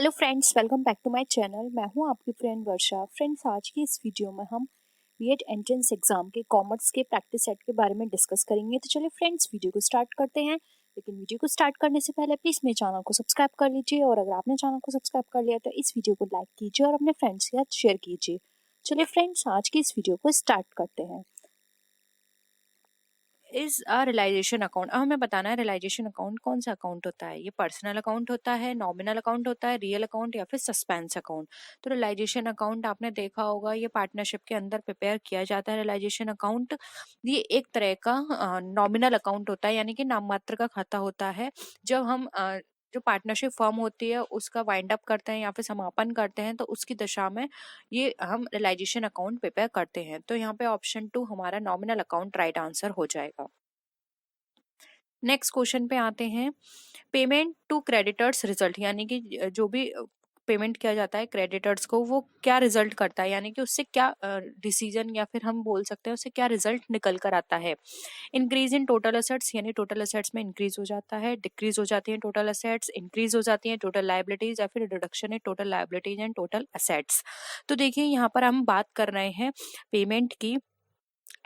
Hello friends, welcome back to my channel. मैं हूं आपकी फ्रेंड वर्षा। फ्रेंड्स, आज की इस वीडियो में हम बीएड एंट्रेंस एग्जाम के कॉमर्स के प्रैक्टिस सेट के बारे में डिस्कस करेंगे। तो चलिए फ्रेंड्स, वीडियो को स्टार्ट करते हैं। लेकिन वीडियो को स्टार्ट करने से पहले प्लीज मेरे चैनल को सब्सक्राइब कर लीजिए, और अगर आपने चैनल को सब्सक्राइब कर लिया तो इस वीडियो को लाइक कीजिए और अपने फ्रेंड्स के साथ शेयर कीजिए। चलिए फ्रेंड्स, आज की इस वीडियो को स्टार्ट करते हैं। Is a realisation account. अब हमें बताना है रियलाइजेशन अकाउंट कौन सा अकाउंट होता है। ये पर्सनल अकाउंट होता है, नॉमिनल अकाउंट होता है, रियल अकाउंट या फिर सस्पेंस अकाउंट। तो रियलाइजेशन अकाउंट आपने देखा होगा, ये पार्टनरशिप के अंदर प्रिपेयर किया जाता है। रियलाइजेशन अकाउंट ये एक तरह का नॉमिनल अकाउंट होता है, यानी कि नाम मात्र का खाता होता है। जब हम जो पार्टनरशिप फर्म होती है उसका वाइंड अप करते हैं या फिर समापन करते हैं, तो उसकी दशा में ये हम रियलाइजेशन अकाउंट प्रिपेयर करते हैं। तो यहाँ पे ऑप्शन 2 हमारा नॉमिनल अकाउंट राइट आंसर हो जाएगा। नेक्स्ट क्वेश्चन पे आते हैं। पेमेंट टू क्रेडिटर्स रिजल्ट, यानी कि जो भी पेमेंट किया जाता है क्रेडिटर्स को, वो क्या रिजल्ट करता है, यानी कि उससे क्या डिसीजन या फिर हम बोल सकते हैं उससे क्या रिजल्ट निकल कर आता है। इंक्रीज इन टोटल असेट्स, यानी टोटल असेट्स में इंक्रीज हो जाता है, डिक्रीज हो जाती है टोटल असेट्स, इंक्रीज हो जाती है टोटल लायबिलिटीज, या फिर reduction in total liabilities and total assets. तो देखिए यहाँ पर हम बात कर रहे हैं पेमेंट की,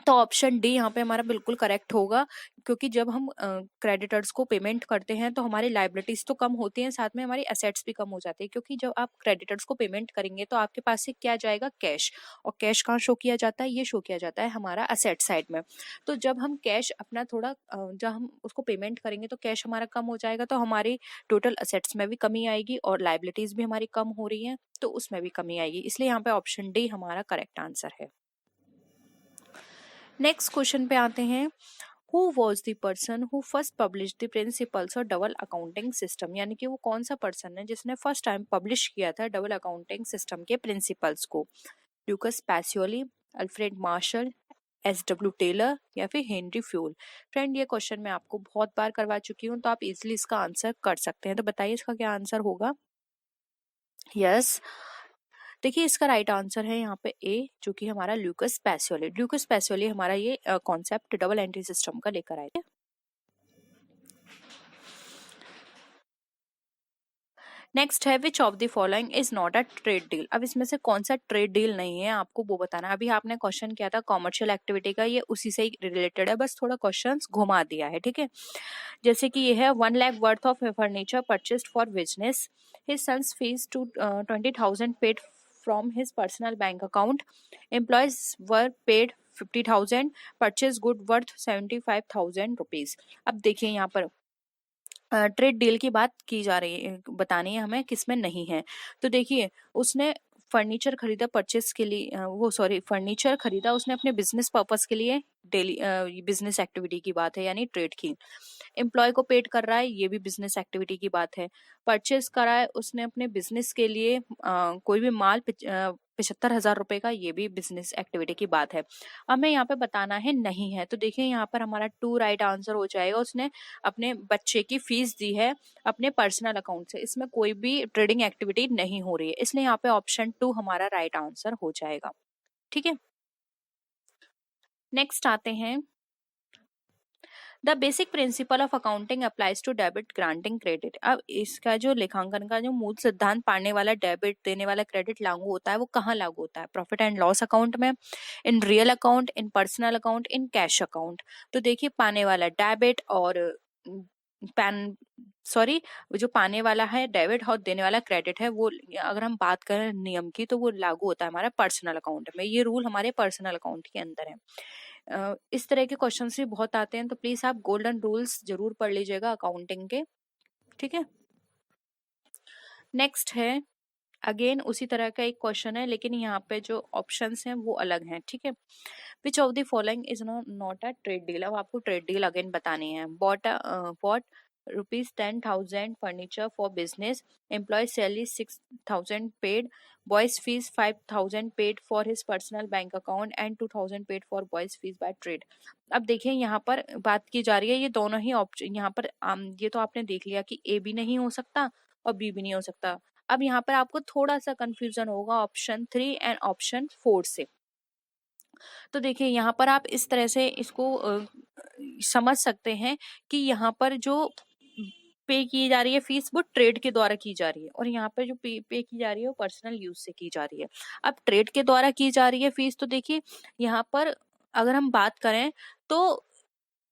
तो ऑप्शन डी यहाँ पे हमारा बिल्कुल करेक्ट होगा। क्योंकि जब हम क्रेडिटर्स को पेमेंट करते हैं तो हमारी लाइबिलिटीज तो कम होती हैं, साथ में हमारी असेट्स भी कम हो जाती है। क्योंकि जब आप क्रेडिटर्स को पेमेंट करेंगे तो आपके पास से क्या जाएगा, कैश। और कैश कहाँ शो किया जाता है, ये शो किया जाता है हमारा असेट साइड में। तो जब हम कैश अपना थोड़ा जब हम उसको पेमेंट करेंगे तो कैश हमारा कम हो जाएगा, तो हमारी टोटल असेट्स में भी कमी आएगी और लाइबिलिटीज भी हमारी कम हो रही है तो उसमें भी कमी आएगी। इसलिए यहाँ पे ऑप्शन डी हमारा करेक्ट आंसर है। नेक्स्ट क्वेश्चन पे आते हैं। Who was the person who first publish the principles और डबल अकाउंटिंग सिस्टम, यानी कि वो कौन सा पर्सन है जिसने फर्स्ट टाइम पब्लिश किया था डबल अकाउंटिंग सिस्टम के प्रिंसिपल्स को। Lucas Pacioli, Alfred Marshall, S W Taylor या फिर हेनरी फ्यूल। फ्रेंड, ये क्वेश्चन मैं आपको बहुत बार करवा चुकी हूँ, तो आप इजिली इसका आंसर कर सकते हैं। तो बताइए इसका क्या आंसर होगा। यस, देखिए इसका राइट आंसर है यहाँ पे ए, जो कि हमारा ल्यूकस पैसियोली। ल्यूकस पैसियोली हमारा ये कॉन्सेप्ट डबल एंट्री सिस्टम का लेकर आए थे। नेक्स्ट है which of the following is not a trade deal. अब इसमें से कौन सा ट्रेड डील नहीं है, आपको वो बताना है। अभी आपने क्वेश्चन किया था कॉमर्शियल एक्टिविटी का, ये उसी से ही रिलेटेड है, बस थोड़ा क्वेश्चन घुमा दिया है, ठीक है। जैसे कि ये है 1 lakh worth of furniture purchased for business, his sons fees to 20,000 paid from his personal bank account, employees were paid 50,000, purchase good worth 75,000 rupees. अब देखिए यहाँ पर ट्रेड डील की बात की जा रही है, बतानी है हमें किसमें नहीं है। तो देखिए उसने फर्नीचर खरीदा परचेस के लिए, वो सॉरी फर्नीचर खरीदा उसने अपने बिजनेस पर्पस के लिए, डेली बिजनेस एक्टिविटी की बात है यानी ट्रेड की। एम्प्लॉय को पेड कर रहा है, ये भी बिजनेस एक्टिविटी की बात है। परचेस करा है उसने अपने बिजनेस के लिए कोई भी माल 75,000 रुपए का, ये भी बिजनेस एक्टिविटी की बात है। हमें यहाँ पे बताना है नहीं है, तो देखिए यहाँ पर हमारा 2 राइट आंसर हो जाएगा। उसने अपने बच्चे की फीस दी है अपने पर्सनल अकाउंट से, इसमें कोई भी ट्रेडिंग एक्टिविटी नहीं हो रही है, इसलिए यहाँ पे ऑप्शन 2 हमारा राइट आंसर हो जाएगा, ठीक है। नेक्स्ट आते हैं। The basic principle of accounting applies to debit granting credit. अब इसका जो लेखांकन का जो मूल सिद्धांत पाने वाला डेबिट देने वाला क्रेडिट लागू होता है, वो कहाँ लागू होता है, प्रॉफिट एंड लॉस अकाउंट में, in real account, in personal account, in cash account. तो देखिए पाने वाला डेबिट और पैन सॉरी जो पाने वाला है डेबिट और देने वाला क्रेडिट है, वो अगर हम बात करें नियम की तो वो लागू होता है हमारा पर्सनल अकाउंट में। ये रूल हमारे पर्सनल अकाउंट के अंदर है। इस तरह के क्वेश्चंस भी बहुत आते हैं, तो प्लीज आप गोल्डन रूल्स जरूर पढ़ लीजिएगा अकाउंटिंग के, ठीक है। नेक्स्ट है अगेन उसी तरह का एक क्वेश्चन है, लेकिन यहाँ पे जो ऑप्शंस हैं वो अलग हैं, ठीक है। Which of the following is not a trade deal. अब आपको ट्रेड डील अगेन बतानी है। Bought ₹10,000 furniture for business, employee salary 6,000 paid, boys fees 5,000 paid for his personal bank account and 2,000 paid for boys fees by trade. अब देखिए यहाँ पर बात की जा रही है, ये दोनों ही ऑप्शन यहाँ पर ये तो आपने देख लिया कि ए भी नहीं हो सकता और बी भी नहीं हो सकता। अब यहाँ पर आपको थोड़ा सा कंफ्यूजन होगा ऑप्शन 3 एंड ऑप्शन 4 से। तो देखिए यहाँ पर आप इस तरह से इसको समझ सकते हैं कि यहाँ पर जो पे की जा रही है फीस वो ट्रेड के द्वारा की जा रही है, और यहाँ पे जो पे की जा रही है वो पर्सनल यूज से की जा रही है। अब ट्रेड के द्वारा की जा रही है फीस, तो देखिए यहाँ पर अगर हम बात करें तो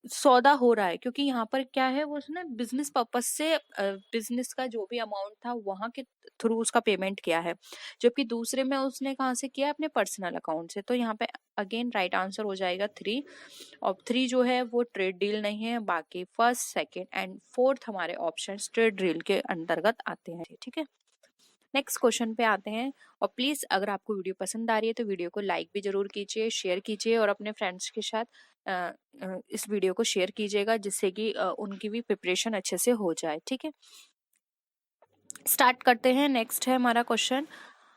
सौदा हो रहा है, क्योंकि यहाँ पर क्या है वो उसने बिजनेस पर्पस से बिजनेस का जो भी अमाउंट था वहां के थ्रू उसका पेमेंट किया है, जबकि दूसरे में उसने कहाँ से किया, अपने पर्सनल अकाउंट से। तो यहाँ पे अगेन राइट आंसर हो जाएगा 3, और 3 जो है वो ट्रेड डील नहीं है, बाकी फर्स्ट सेकेंड एंड फोर्थ हमारे ऑप्शन ट्रेड डील के अंतर्गत आते हैं। ठीक है, नेक्स्ट क्वेश्चन पे आते हैं। और प्लीज अगर आपको वीडियो पसंद आ रही है तो वीडियो को लाइक भी जरूर कीजिए, शेयर कीजिए, और अपने फ्रेंड्स के साथ इस वीडियो को शेयर कीजिएगा, जिससे कि उनकी भी प्रिपरेशन अच्छे से हो जाए। ठीक है, स्टार्ट करते हैं। नेक्स्ट है हमारा क्वेश्चन,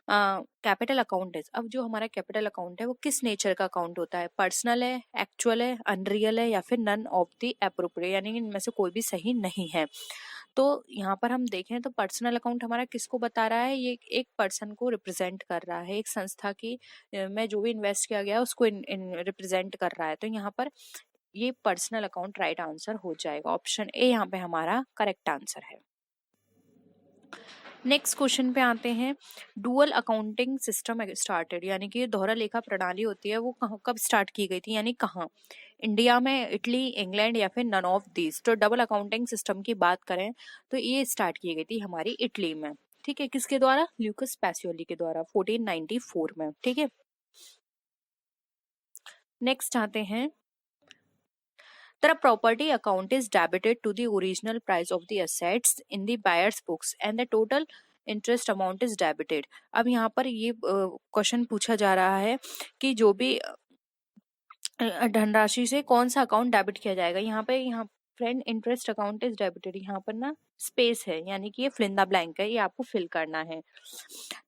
कैपिटल अकाउंट है। अब जो हमारा कैपिटल अकाउंट है वो किस नेचर का अकाउंट होता है, पर्सनल है, एक्चुअल है, अनरियल है, या फिर नन ऑफ द एप्रोप्रिएट, यानी कि इनमें से कोई भी सही नहीं है। तो यहाँ पर हम देखें तो पर्सनल अकाउंट हमारा किसको बता रहा है, ये एक पर्सन को रिप्रेजेंट कर रहा है, एक संस्था की में जो भी इन्वेस्ट किया गया है उसको रिप्रेजेंट कर रहा है। तो यहाँ पर ये पर्सनल अकाउंट राइट आंसर हो जाएगा, ऑप्शन ए यहाँ पे हमारा करेक्ट आंसर है। नेक्स्ट क्वेश्चन पे आते हैं, डुअल अकाउंटिंग सिस्टम स्टार्टेड, यानी कि दोहरा लेखा प्रणाली होती है वो कब स्टार्ट की गई थी, यानी कहाँ, इंडिया में, इटली, इंग्लैंड, या फिर नन ऑफ दीज। तो डबल अकाउंटिंग सिस्टम की बात करें तो ये स्टार्ट की गई थी हमारी इटली में। ठीक है, किसके द्वारा, ल्यूकस पैसियोली के द्वारा 1494 में। ठीक है, नेक्स्ट आते हैं, the property account is debited to the original price of the assets in the buyer's books and the total interest amount is debited. अब यहाँ पर ये क्वेश्चन पूछा जा रहा है कि जो भी धनराशि से कौन सा अकाउंट डेबिट किया जाएगा। यहाँ friend interest account is debited, यहाँ पर ना स्पेस है, यानी कि ये फिलिंदा ब्लैंक है, ये आपको फिल करना है।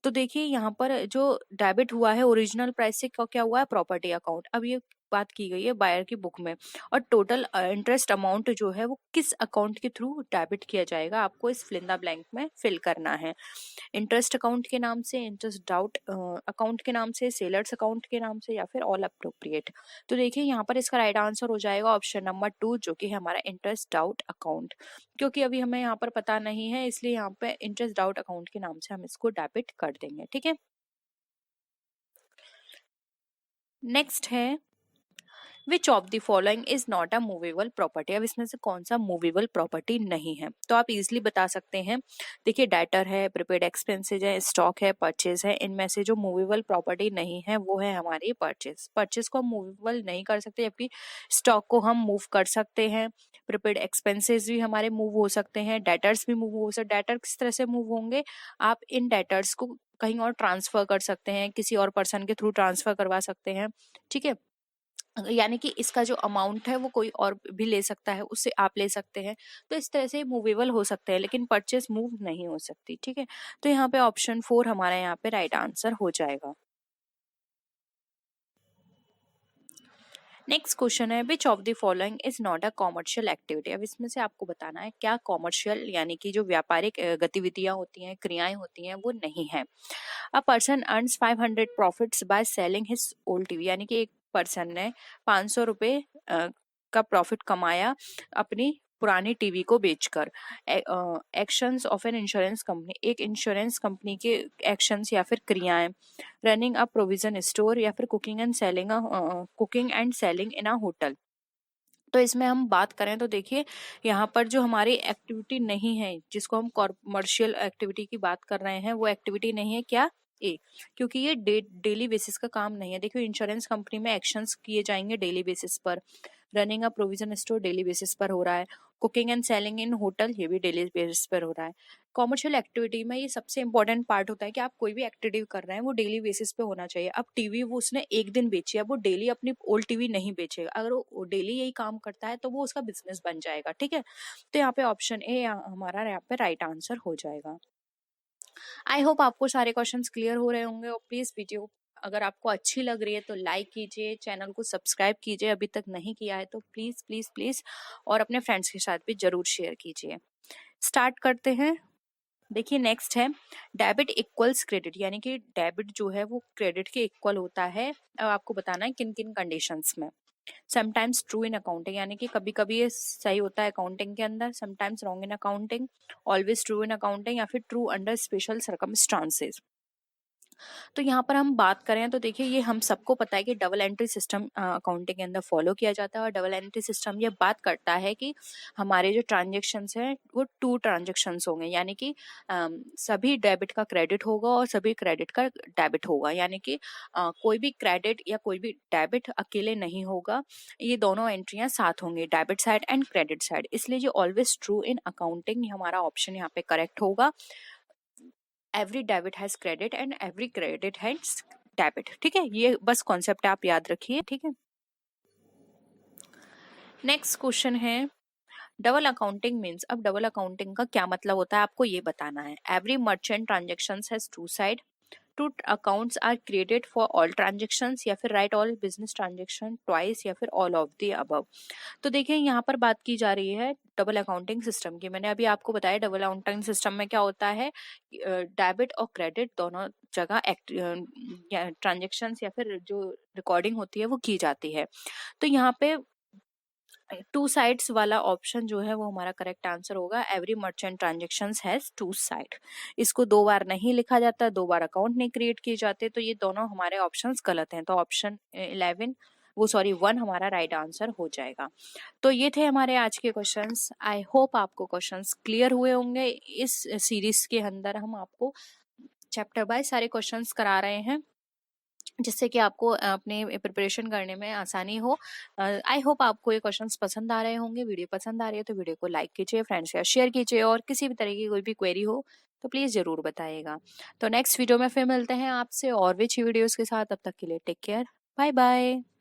तो देखिए यहाँ पर जो डेबिट हुआ है ओरिजिनल प्राइस से क्या हुआ है, प्रॉपर्टी अकाउंट। अब ये बात की गई है बायर की बुक में, और टोटल इंटरेस्ट अमाउंट जो है वो किस अकाउंट के थ्रू डेबिट किया जाएगा, आपको इस फिलिंदा ब्लैंक में फिल करना है। इंटरेस्ट अकाउंट के नाम से, इंटरेस्ट डाउट अकाउंट के नाम से, सेलर्स अकाउंट के नाम से, या फिर ऑल अप्रोप्रिएट। तो देखिए यहाँ पर इसका राइट आंसर हो जाएगा ऑप्शन नंबर 2, जो कि है हमारा इंटरेस्ट डाउट अकाउंट। क्योंकि अभी हमें यहाँ पर पता नहीं है, इसलिए यहाँ पे इंटरेस्ट डाउट अकाउंट के नाम से हम इसको डेबिट कर देंगे। ठीक है, नेक्स्ट है, which of the following is not a movable property. अब इसमें से कौन सा मूवेबल प्रॉपर्टी नहीं है, तो आप इजिली बता सकते हैं। देखिए डेटर है, प्रीपेड एक्सपेंसेज है, स्टॉक है, परचेज है। इनमें से जो मूवेबल प्रॉपर्टी नहीं है वो है हमारी परचेज। परचेज को हम मूवेबल नहीं कर सकते, जबकि स्टॉक को हम मूव कर सकते हैं। प्रीपेड एक्सपेंसेस भी हमारे मूव हो सकते हैं, डेटर्स भी मूव हो सकते। डेटर किस तरह से मूव होंगे, आप इन डेटर्स को कहीं और ट्रांसफर कर सकते हैं, किसी और पर्सन के थ्रू ट्रांसफर करवा सकते हैं। ठीक है, यानी कि इसका जो अमाउंट है वो कोई और भी ले सकता है, उससे आप ले सकते हैं। तो इस तरह से मूवेबल हो सकते हैं, लेकिन परचेस मूव नहीं हो सकती। ठीक है, तो यहाँ पे ऑप्शन 4 हमारा यहाँ पे राइट आंसर हो जाएगा। नेक्स्ट क्वेश्चन है, which of the following is not a commercial activity. अब इसमें से आपको बताना है क्या कॉमर्शियल यानी कि जो व्यापारिक गतिविधियां होती हैं, क्रियाएं होती हैं, वो नहीं है। A person earns 500 profits by selling his old TV, यानी कि एक पर्सन ने 500 रुपए का प्रॉफिट कमाया अपनी पुरानी टीवी को बेचकर। Actions of an insurance company, एक इंश्योरेंस कंपनी के एक्शंस या फिर क्रियाएं। रनिंग अ प्रोविजन स्टोर, या फिर cooking and selling in a hotel. तो इसमें हम बात करें तो देखिए यहाँ पर जो हमारी एक्टिविटी नहीं है, जिसको हम कॉमर्शियल एक्टिविटी की बात कर रहे हैं, वो एक्टिविटी नहीं है क्या, ए, क्योंकि ये डेली बेसिस का काम नहीं है। देखिए इंश्योरेंस कंपनी में एक्शंस किए जाएंगे डेली बेसिस पर। Running a provision store daily basis पर हो रहा है। Cooking and selling in hotel, ये भी डेली बेसिस पर हो रहा है। कॉमर्शियल एक्टिविटी में ये सबसे इंपॉर्टेंट पार्ट होता है कि आप कोई भी एक्टिविटी कर रहे हैं वो डेली बेसिस पे होना चाहिए। अब टीवी वो उसने एक दिन बेची है, वो डेली अपनी ओल्ड टीवी नहीं बेचेगा। अगर वो डेली यही काम करता है तो वो उसका बिजनेस बन जाएगा। ठीक है, तो यहाँ पे ऑप्शन ए हमारा यहाँ पे राइट आंसर हो जाएगा। आई होप आपको सारे क्वेश्चंस क्लियर हो रहे होंगे, और प्लीज वीडियो अगर आपको अच्छी लग रही है तो लाइक कीजिए, चैनल को सब्सक्राइब कीजिए अभी तक नहीं किया है तो प्लीज प्लीज प्लीज, और अपने फ्रेंड्स के साथ भी जरूर शेयर कीजिए। स्टार्ट करते हैं। देखिए नेक्स्ट है, डेबिट इक्वल्स क्रेडिट, यानी कि डेबिट जो है वो क्रेडिट के इक्वल होता है। अब आपको बताना है किन किन कंडीशंस में। समटाइम्स ट्रू इन अकाउंटिंग, यानी कि कभी कभी ये सही होता है अकाउंटिंग के अंदर, sometimes wrong in accounting, always true in accounting, या फिर ट्रू अंडर स्पेशल सर्कमस्टांसेस। तो यहाँ पर हम बात करें तो देखिए ये हम सबको पता है कि डबल एंट्री सिस्टम अकाउंटिंग के अंदर फॉलो किया जाता है। और डबल एंट्री सिस्टम ये बात करता है कि हमारे जो ट्रांजेक्शन्स हैं वो टू ट्रांजेक्शन्स होंगे, यानी कि सभी डेबिट का क्रेडिट होगा और सभी क्रेडिट का डेबिट होगा, यानी कि कोई भी क्रेडिट या कोई भी डेबिट अकेले नहीं होगा, ये दोनों एंट्रियां साथ होंगी, debit side and credit side. इसलिए जो ऑलवेज ट्रू इन अकाउंटिंग हमारा ऑप्शन यहाँ पे करेक्ट होगा। Every debit has credit and every credit has debit. ठीक है, ये बस कॉन्सेप्ट आप याद रखिए। ठीक है, नेक्स्ट क्वेश्चन है डबल अकाउंटिंग मीन्स। अब डबल अकाउंटिंग का क्या मतलब होता है आपको ये बताना है। Every merchant transaction has two side, two accounts are created for all transactions, या फिर write all business transaction twice, या फिर ऑल ऑफ द अबव। तो देखिए यहाँ पर बात की जा रही है डबल अकाउंटिंग सिस्टम की। मैंने अभी आपको बताया डबल अकाउंटिंग सिस्टम में क्या होता है, डेबिट और क्रेडिट दोनों जगह ट्रांजेक्शन्स या फिर जो रिकॉर्डिंग होती है वो की जाती है। तो यहाँ पे टू साइड्स वाला ऑप्शन जो है वो हमारा करेक्ट आंसर होगा। Every merchant transactions has two side. इसको दो बार नहीं लिखा जाता, दो बार अकाउंट नहीं क्रिएट किए जाते, तो ये दोनों हमारे ऑप्शंस गलत हैं। तो ऑप्शन 1 हमारा राइट आंसर हो जाएगा। तो ये थे हमारे आज के क्वेश्चंस। आई होप आपको क्वेश्चंस क्लियर हुए होंगे। इस सीरीज के अंदर हम आपको चैप्टर बाय सारे क्वेश्चंस करा रहे हैं, जिससे कि आपको अपने प्रिपरेशन करने में आसानी हो। आई होप आपको ये क्वेश्चंस पसंद आ रहे होंगे। वीडियो पसंद आ रही है तो वीडियो को लाइक कीजिए, फ्रेंड्स के साथ शेयर कीजिए, और किसी भी तरह की कोई भी क्वेरी हो तो प्लीज़ ज़रूर बताइएगा। तो नेक्स्ट वीडियो में फिर मिलते हैं आपसे और भी अच्छी वीडियोज़ के साथ। तब तक के लिए टेक केयर, बाय बाय।